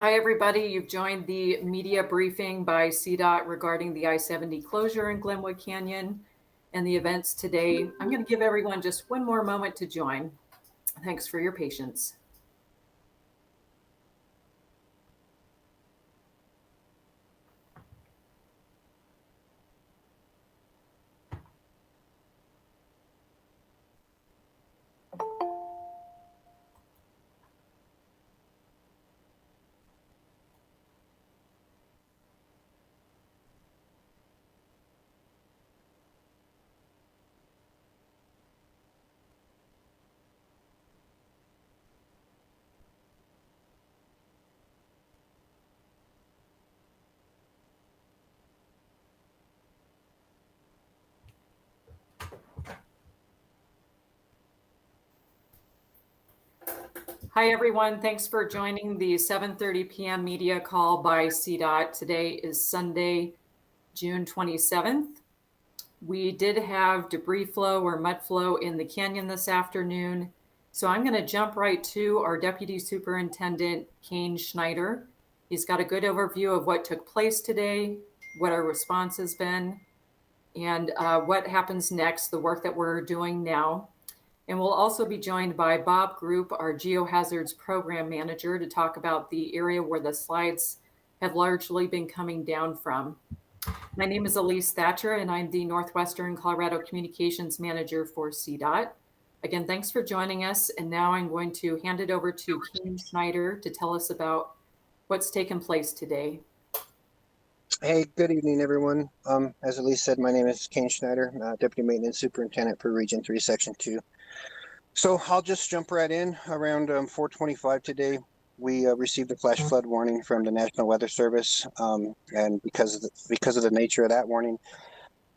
Hi, everybody. You've joined the media briefing by CDOT regarding the I-70 closure in Glenwood Canyon and the events today. I'm going to give everyone just one more moment to join. Thanks for your patience. Hi, everyone. Thanks for joining the 7:30 p.m. media call by CDOT. Today is Sunday, June 27th. We did have debris flow or mud flow in the canyon this afternoon. So I'm going to jump right to our Deputy Superintendent, Kane Schneider. He's got a good overview of what took place today, what our response has been, and what happens next, the work that we're doing now. And we'll also be joined by Bob Group, our Geohazards Program Manager, to talk about the area where the slides have largely been coming down from. My name is Elise Thatcher, and I'm the Northwestern Colorado Communications Manager for CDOT. Again, thanks for joining us. And now I'm going to hand it over to Kane Schneider to tell us about what's taken place today. Hey, good evening, everyone. As Elise said, my name is Kane Schneider, Deputy Maintenance Superintendent for Region 3, Section 2. So I'll just jump right in. Around 4:25 today, we received a flash flood warning from the National Weather Service, and because of the nature of that warning,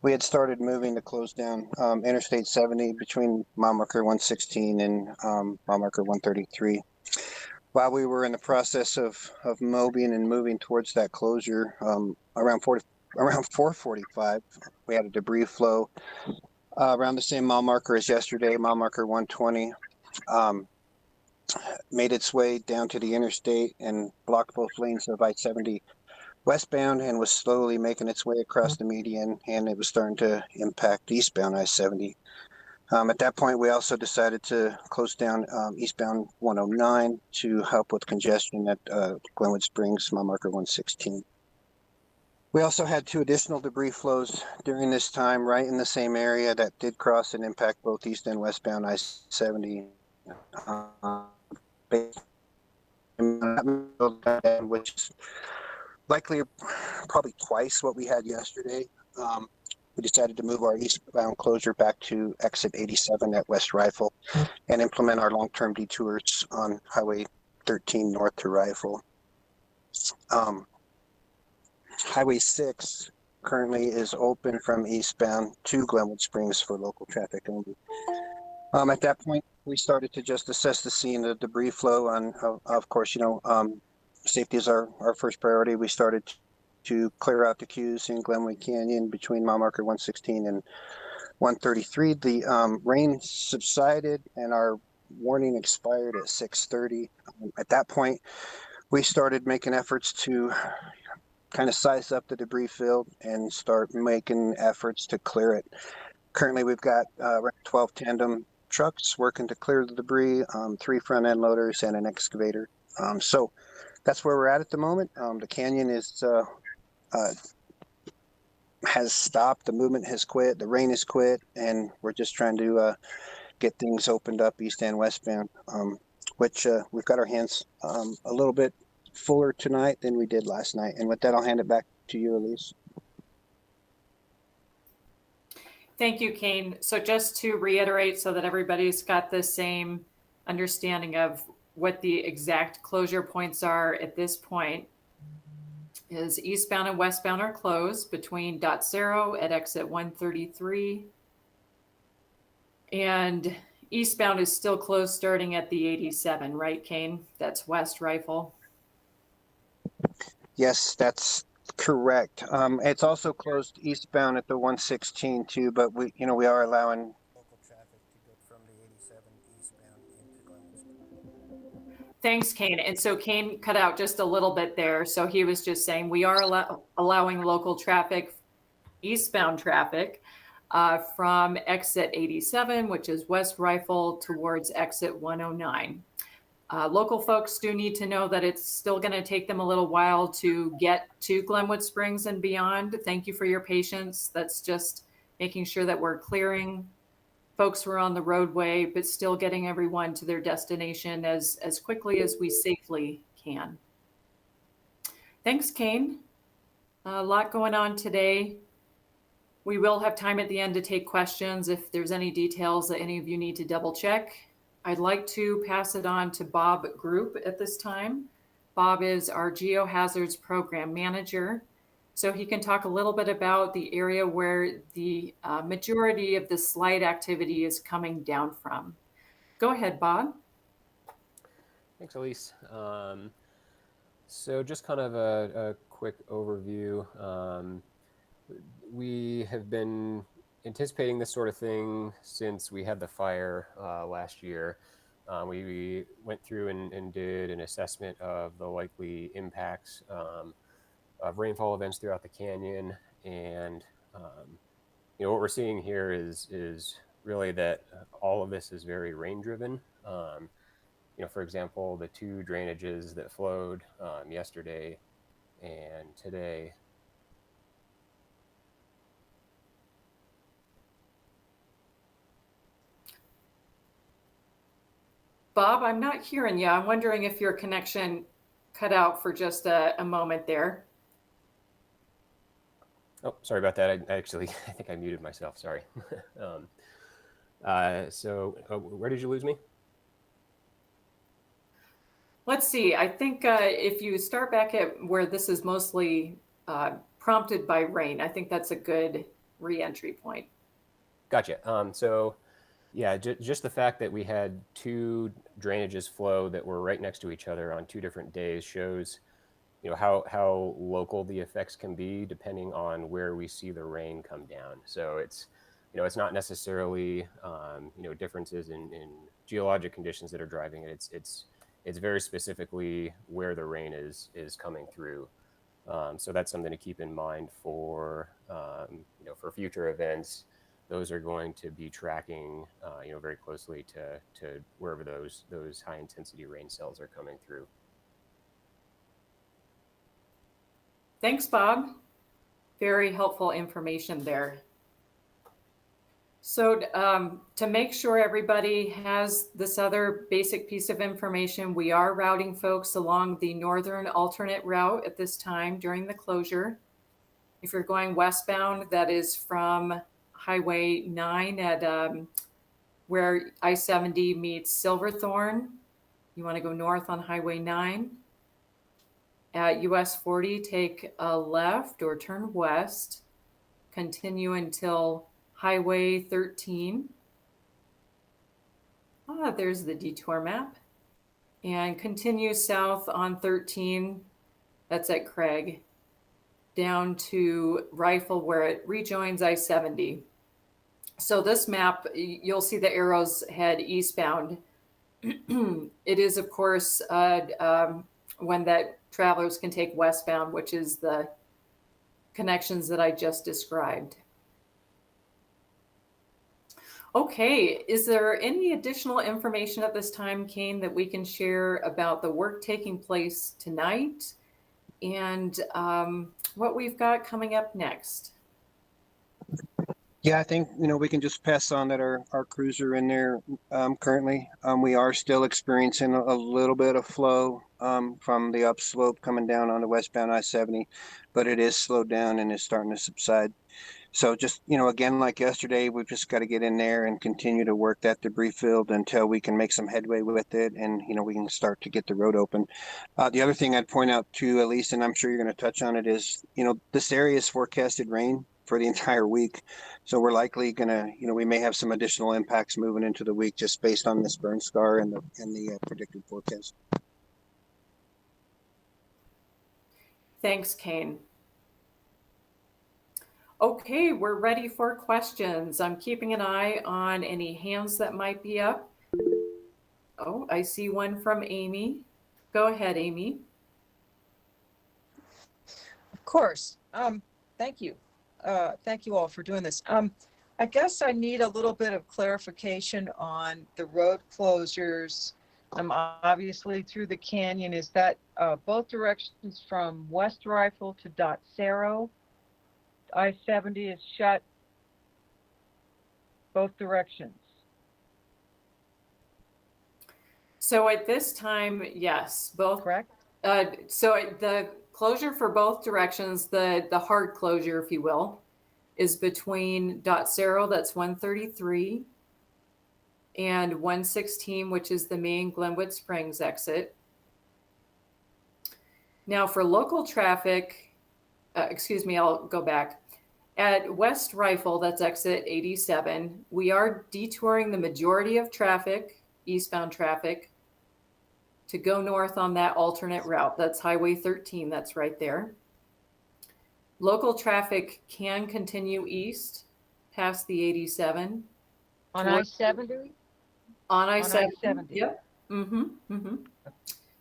we had started moving to close down Interstate 70 between mile marker 116 and mile marker 133. While we were in the process of mowing and moving towards that closure, around 4:45, we had a debris flow around the same mile marker as yesterday, mile marker 120, made its way down to the interstate and blocked both lanes of I-70 westbound and was slowly making its way across the median, and it was starting to impact eastbound I-70. At that point, we also decided to close down eastbound 109 to help with congestion at Glenwood Springs, mile marker 116. We also had two additional debris flows during this time right in the same area that did cross and impact both east and westbound I-70, which is likely probably twice what we had yesterday. We decided to move our eastbound closure back to exit 87 at West Rifle and implement our long-term detours on Highway 13 north to Rifle. Highway 6 currently is open from eastbound to Glenwood Springs for local traffic only. At that point, we started to just assess the scene of debris flow, and of course, safety is our first priority. We started to clear out the queues in Glenwood Canyon between mile marker 116 and 133. The rain subsided and our warning expired at 6:30. At that point, we started making efforts to kind of size up the debris field and start making efforts to clear it. Currently, we've got 12 tandem trucks working to clear the debris, 3 front end loaders and an excavator. So that's where we're at the moment. The canyon has stopped, the movement has quit, the rain has quit, and we're just trying to get things opened up east and westbound, which we've got our hands a little bit fuller tonight than we did last night. And with that, I'll hand it back to you, Elise. Thank you, Kane. So just to reiterate so that everybody's got the same understanding of what the exact closure points are at this point, is eastbound and westbound are closed between Dot Zero at exit 133. And eastbound is still closed starting at the 87, right, Kane? That's West Rifle. Yes, that's correct. It's also closed eastbound at the 116 too, but we are allowing local traffic to go from the 87 eastbound into Glenwood. Thanks, Kane. And so Kane cut out just a little bit there. So he was just saying we are allowing local traffic, eastbound traffic, from exit 87, which is West Rifle, towards exit 109. Local folks do need to know that it's still going to take them a little while to get to Glenwood Springs and beyond. Thank you for your patience. That's just making sure that we're clearing folks who are on the roadway, but still getting everyone to their destination as quickly as we safely can. Thanks, Kane. A lot going on today. We will have time at the end to take questions if there's any details that any of you need to double check. I'd like to pass it on to Bob Group at this time. Bob is our Geohazards Program Manager, so he can talk a little bit about the area where the majority of the slide activity is coming down from. Go ahead, Bob. Thanks, Elise. So just kind of a quick overview. We have been anticipating this sort of thing since we had the fire last year. We went through and did an assessment of the likely impacts of rainfall events throughout the canyon, and what we're seeing here is really that all of this is very rain driven. For example, the two drainages that flowed yesterday and today. Bob, I'm not hearing you. I'm wondering if your connection cut out for just a moment there. Oh, sorry about that. I think I muted myself. Sorry. So where did you lose me? Let's see. I think if you start back at where this is mostly prompted by rain, I think that's a good re-entry point. Gotcha. So yeah, just the fact that we had two drainages flow that were right next to each other on two different days shows how local the effects can be depending on where we see the rain come down. So it's not necessarily differences in geologic conditions that are driving it. It's very specifically where the rain is coming through. So that's something to keep in mind for for future events. Those are going to be tracking very closely to wherever those high intensity rain cells are coming through. Thanks, Bob. Very helpful information there. So to make sure everybody has this other basic piece of information, we are routing folks along the northern alternate route at this time during the closure. If you're going westbound, that is from Highway 9 at where I-70 meets Silverthorne. You want to go north on Highway 9. At US 40, take a left or turn west. Continue until Highway 13. There's the detour map. And continue south on 13. That's at Craig. Down to Rifle where it rejoins I-70. So this map, you'll see the arrows head eastbound. It is, of course, when that travelers can take westbound, which is the connections that I just described. Okay, is there any additional information at this time, Kane, that we can share about the work taking place tonight and what we've got coming up next? Yeah, I think, we can just pass on that our crews are in there currently. We are still experiencing a little bit of flow from the upslope coming down on the westbound I-70, but it is slowed down and is starting to subside. So just, again, like yesterday, we've just got to get in there and continue to work that debris field until we can make some headway with it and, we can start to get the road open. The other thing I'd point out too, Elise, and I'm sure you're going to touch on it, is, this area is forecasted rain for the entire week. So we're likely going to, we may have some additional impacts moving into the week just based on this burn scar and the predicted forecast. Thanks, Kane. Okay, we're ready for questions. I'm keeping an eye on any hands that might be up. Oh, I see one from Amy. Go ahead, Amy. Of course. Thank you. Thank you all for doing this. I guess I need a little bit of clarification on the road closures. Obviously through the canyon. Is that both directions from West Rifle to Dot Cerro? I-70 is shut both directions. So at this time, yes, both. Correct? So the closure for both directions, the hard closure, if you will, is between Dot Cerro, that's 133, and 116, which is the main Glenwood Springs exit. Now for local traffic, I'll go back. At West Rifle, that's exit 87, we are detouring the majority of traffic, eastbound traffic, to go north on that alternate route. That's Highway 13, that's right there. Local traffic can continue east past the 87. On I-70? On I-70. I-70. Yep.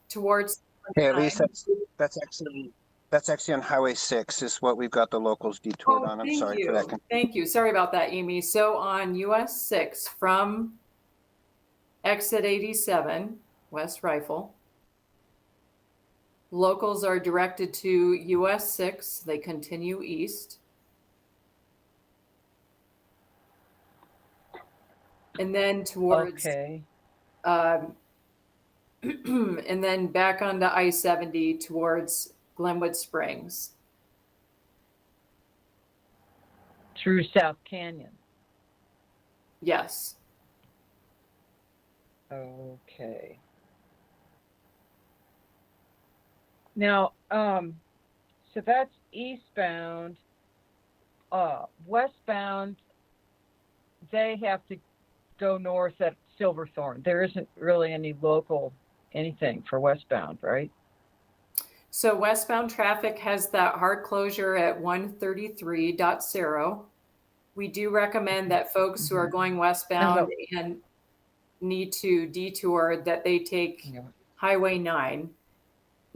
Towards. Hey, at least that's actually on Highway 6 is what we've got the locals detoured on. I'm sorry for that. Thank you. Sorry about that, Amy. So on US 6 from exit 87, West Rifle, locals are directed to US 6. They continue east. And then towards, okay. and then back onto I-70 towards Glenwood Springs. Through South Canyon. Yes. Okay. Now, so that's eastbound. Westbound, they have to go north at Silverthorne. There isn't really any local anything for westbound, right? So westbound traffic has that hard closure at 133 Dot Cerro. We do recommend that folks who are going westbound and need to detour that they take Highway 9.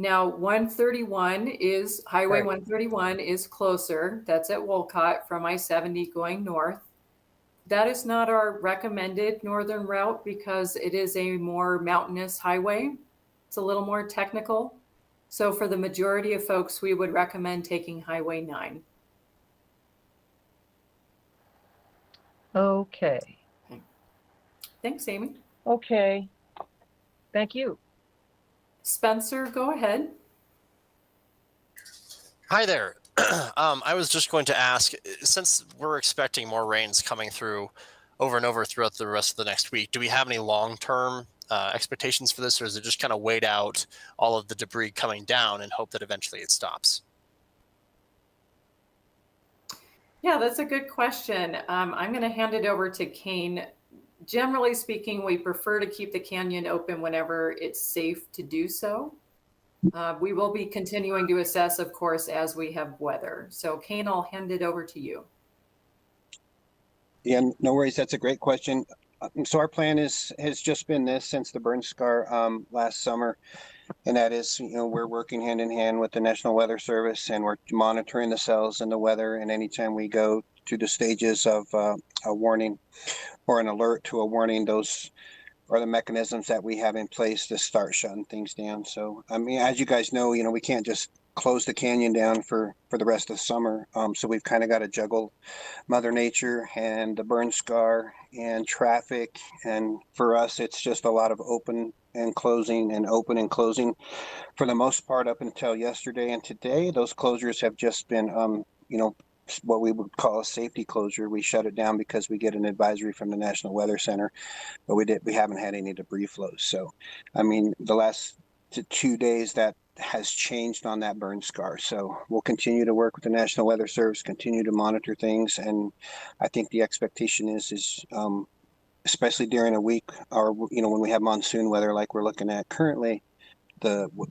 Now 131 is Highway 131 is closer. That's at Wolcott from I-70 going north. That is not our recommended northern route because it is a more mountainous highway. It's a little more technical. So for the majority of folks, we would recommend taking Highway 9. Okay. Thanks, Amy. Okay. Thank you. Spencer, go ahead. Hi there. I was just going to ask, since we're expecting more rains coming through over and over throughout the rest of the next week, do we have any long-term expectations for this, or is it just kind of wait out all of the debris coming down and hope that eventually it stops? Yeah, that's a good question. I'm going to hand it over to Kane. Generally speaking, we prefer to keep the canyon open whenever it's safe to do so. We will be continuing to assess, of course, as we have weather. So Kane, I'll hand it over to you. Yeah, no worries. That's a great question. So our plan has just been this since the burn scar last summer. And that is, we're working hand in hand with the National Weather Service, and we're monitoring the cells and the weather. And anytime we go to the stages of a warning or an alert to a warning, those are the mechanisms that we have in place to start shutting things down. So, I mean, as you guys know, we can't just close the canyon down for the rest of the summer. So we've kind of got to juggle Mother Nature and the burn scar and traffic. And for us, it's just a lot of open and closing and open and closing for the most part up until yesterday and today. Those closures have just been, what we would call a safety closure. We shut it down because we get an advisory from the National Weather Center, but we haven't had any debris flows. So, I mean, the last 2 days that has changed on that burn scar. So we'll continue to work with the National Weather Service, continue to monitor things. And I think the expectation is especially during a week or, when we have monsoon weather, like we're looking at currently,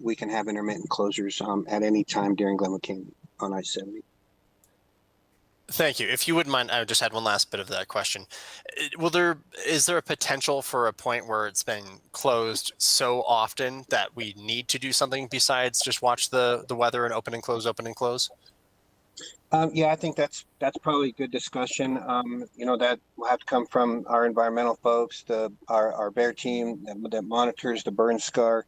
we can have intermittent closures at any time during Glenwood Canyon on I-70. Thank you. If you wouldn't mind, I just had one last bit of that question. Is there a potential for a point where it's been closed so often that we need to do something besides just watch the weather and open and close, open and close? Yeah, I think that's probably a good discussion. That will have to come from our environmental folks, our bear team that monitors the burn scar.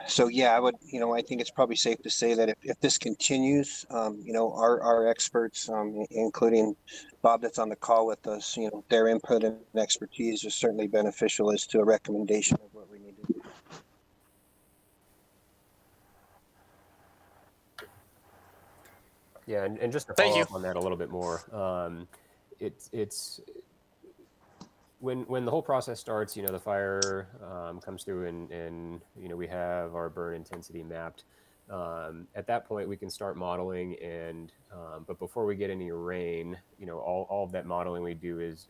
So yeah, I think it's probably safe to say that if this continues, our experts, including Bob that's on the call with us, their input and expertise is certainly beneficial as to a recommendation of what we need to do. Yeah, and just to Thank follow you. up on that a little bit more, it's when the whole process starts, the fire comes through and we have our burn intensity mapped. At that point, we can start modeling, but before we get any rain, all of that modeling we do is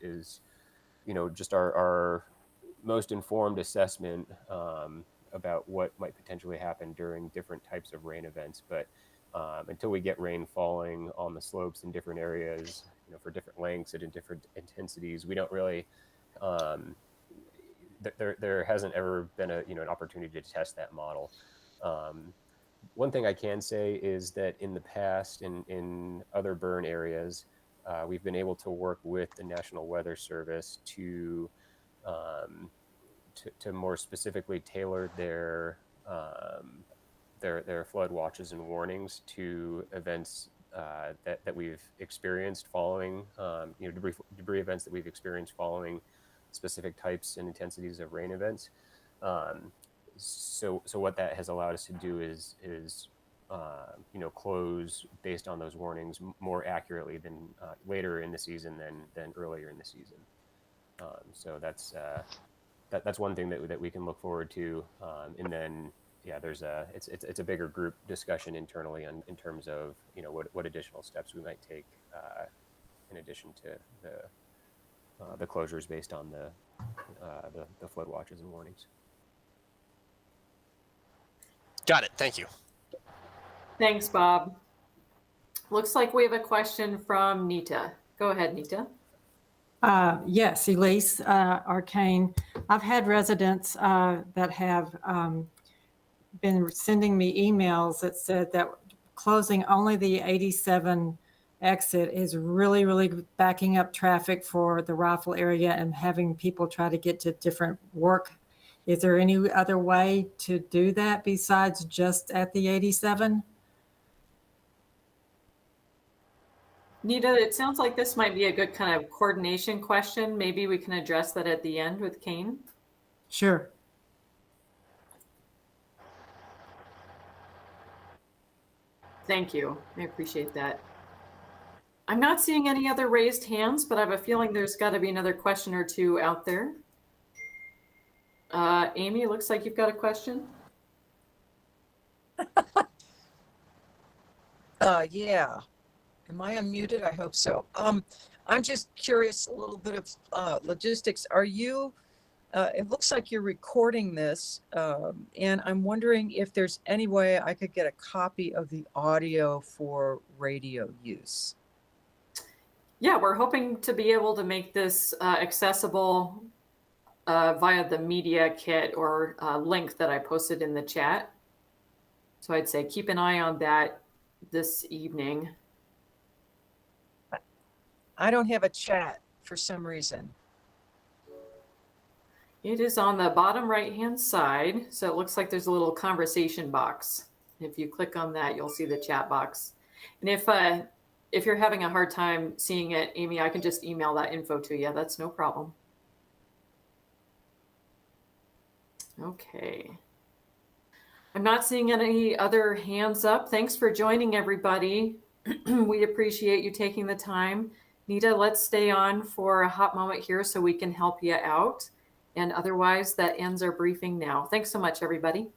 just our most informed assessment about what might potentially happen during different types of rain events. But until we get rain falling on the slopes in different areas, for different lengths and in different intensities, we don't really. There hasn't ever been an opportunity to test that model. One thing I can say is that in the past, in other burn areas, we've been able to work with the National Weather Service to more specifically tailor their flood watches and warnings to events that we've experienced following debris events that we've experienced following specific types and intensities of rain events. So what that has allowed us to do is close based on those warnings more accurately than later in the season than earlier in the season. So that's one thing that we can look forward to, and then it's a bigger group discussion internally in terms of what additional steps we might take in addition to the closures based on the flood watches and warnings. Got it. Thank you. Thanks, Bob. Looks like we have a question from Nita. Go ahead, Nita. Yes, Elise, Arcane. I've had residents that have been sending me emails that said that closing only the 87 exit is really, really backing up traffic for the Rifle area and having people try to get to different work. Is there any other way to do that besides just at the 87? Nita, it sounds like this might be a good kind of coordination question. Maybe we can address that at the end with Kane. Sure. Thank you. I appreciate that. I'm not seeing any other raised hands, but I have a feeling there's got to be another question or two out there. Amy, it looks like you've got a question. Yeah. Am I unmuted? I hope so. I'm just curious, a little bit of logistics. Are you, it looks like you're recording this, and I'm wondering if there's any way I could get a copy of the audio for radio use. Yeah, we're hoping to be able to make this accessible via the media kit or link that I posted in the chat. So I'd say keep an eye on that this evening. I don't have a chat for some reason. It is on the bottom right-hand side. So it looks like there's a little conversation box. If you click on that, you'll see the chat box. And if you're having a hard time seeing it, Amy, I can just email that info to you. That's no problem. Okay. I'm not seeing any other hands up. Thanks for joining, everybody. We appreciate you taking the time. Nita, let's stay on for a hot moment here so we can help you out. And otherwise, that ends our briefing now. Thanks so much, everybody.